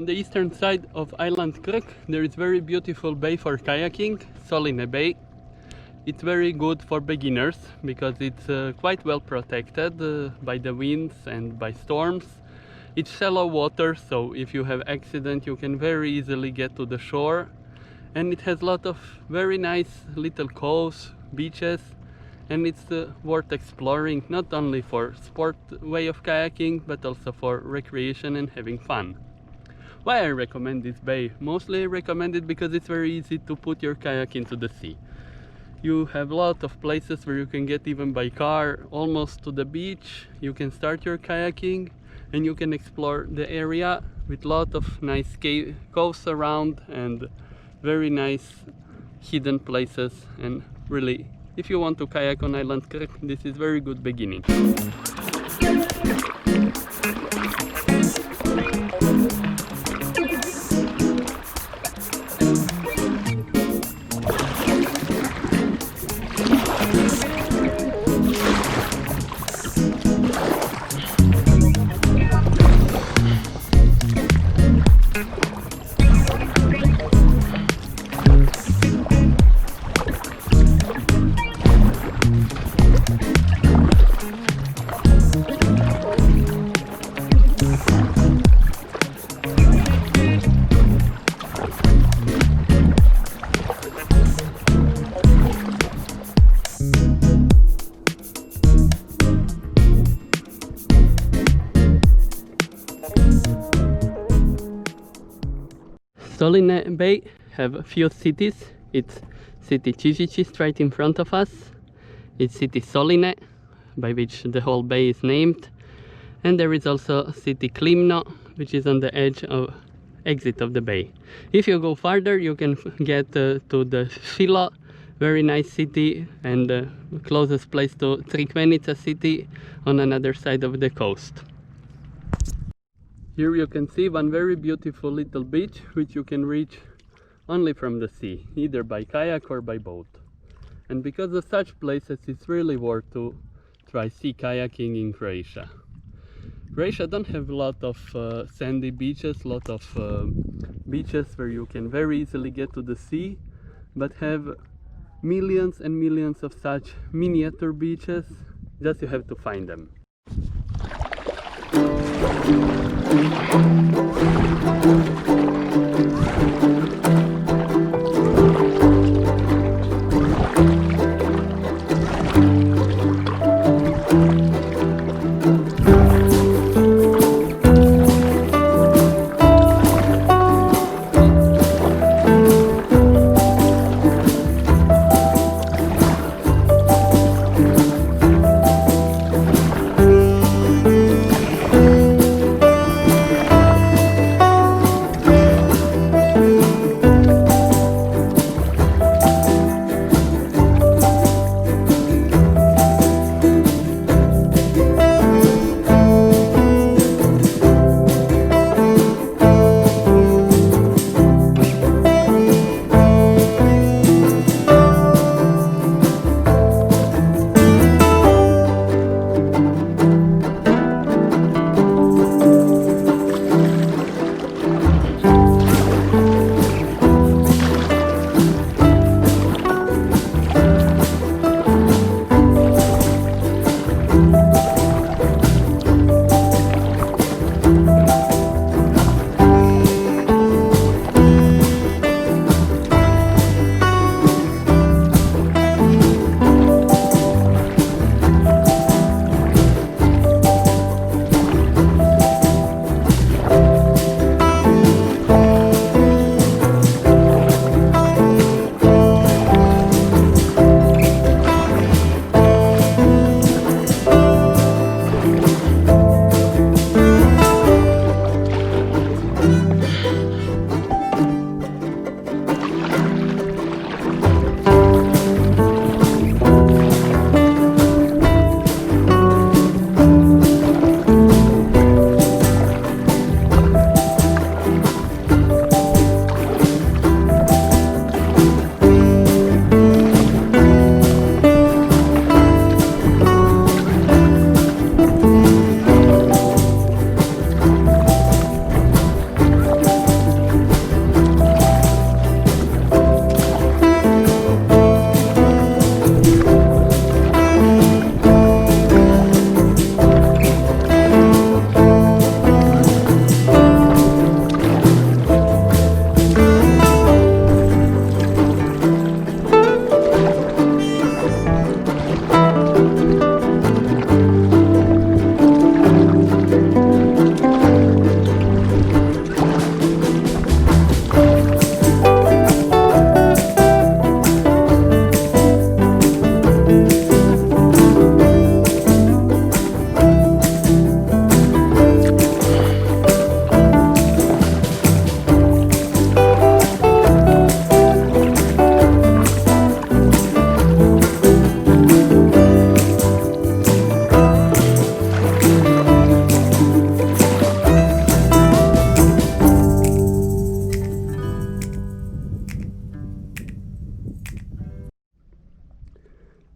On the eastern side of Island Creek, there is very beautiful bay for kayaking, Soline Bay. It's very good for beginners because it's quite well protected by the winds and by storms. It's shallow water, so if you have accident you can very easily get to the shore. And it has a lot of very nice little coves, beaches, and it's worth exploring, not only for sport way of kayaking but also for recreation and having fun. Why I recommend this bay? Mostly I recommend it because it's very easy to put your kayak into the sea. You have a lot of places where you can get even by car almost to the beach. You can start your kayaking and you can explore the area with a lot of nice coves around and very nice hidden places. And really, if you want to kayak on Island Creek, this is very good beginning. Soline Bay have a few cities. It's city Čižići right in front of us. It's city Soline, by which the whole bay is named. And there is also city Klimno, which is on the edge of exit of the bay. If you go farther, you can get to the Šilo, very nice city, and the closest place to Crikvenica city on another side of the coast. Here you can see one very beautiful little beach which you can reach only from the sea, either by kayak or by boat. And because of such places, it's really worth to try sea kayaking in Croatia. Croatia don't have a lot of sandy beaches, lot of beaches where you can very easily get to the sea, but have millions and millions of such miniature beaches. Just you have to find them.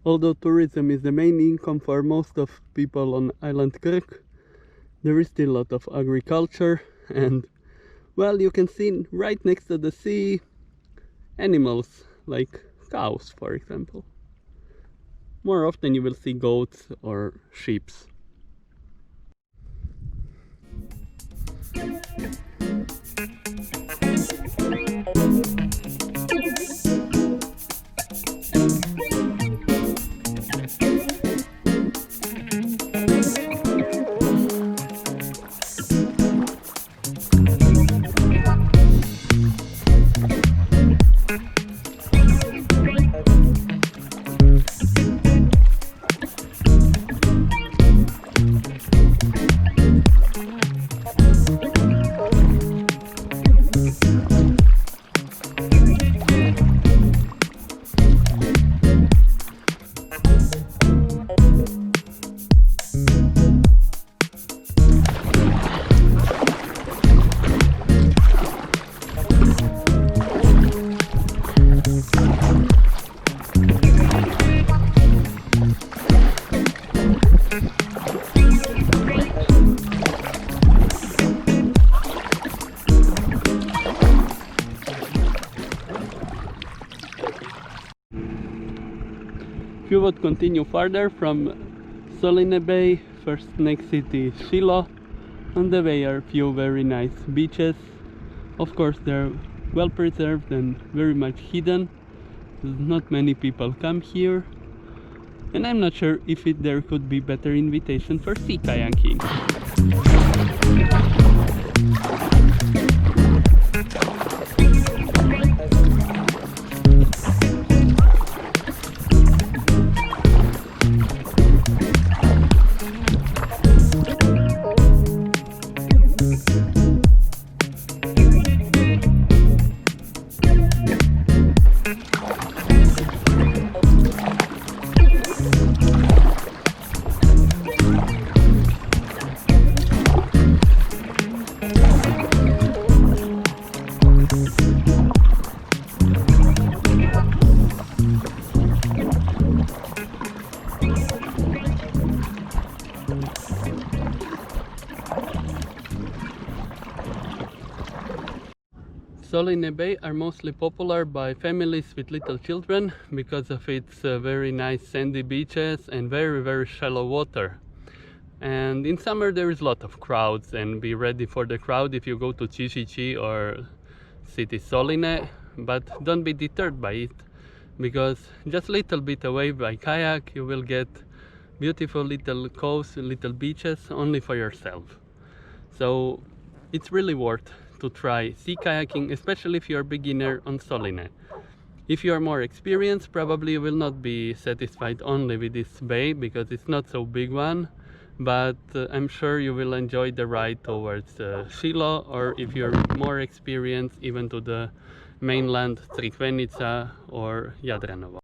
Although tourism is the main income for most of people on Island Krk, there is still a lot of agriculture, and well, you can see right next to the sea animals like cows, for example. More often you will see goats or sheep. If you would continue further from Soline Bay, first next city is Shiloh. On the way are a few very nice beaches. Of course they're well preserved and very much hidden. Not many people come here. And I'm not sure if there could be better invitation for sea kayaking. Soline Bay are mostly popular by families with little children because of its very nice sandy beaches and very shallow water. And in summer there is a lot of crowds, and be ready for the crowd if you go to Chichichi or city Soline, but don't be deterred by it, because just a little bit away by kayak you will get beautiful little coves, little beaches only for yourself. So it's really worth to try sea kayaking, especially if you're a beginner on Soline. If you are more experienced, probably you will not be satisfied only with this bay because it's not so big one, but I'm sure you will enjoy the ride towards Shiloh, or if you're more experienced, even to the mainland Crikvenica or Jadranovo.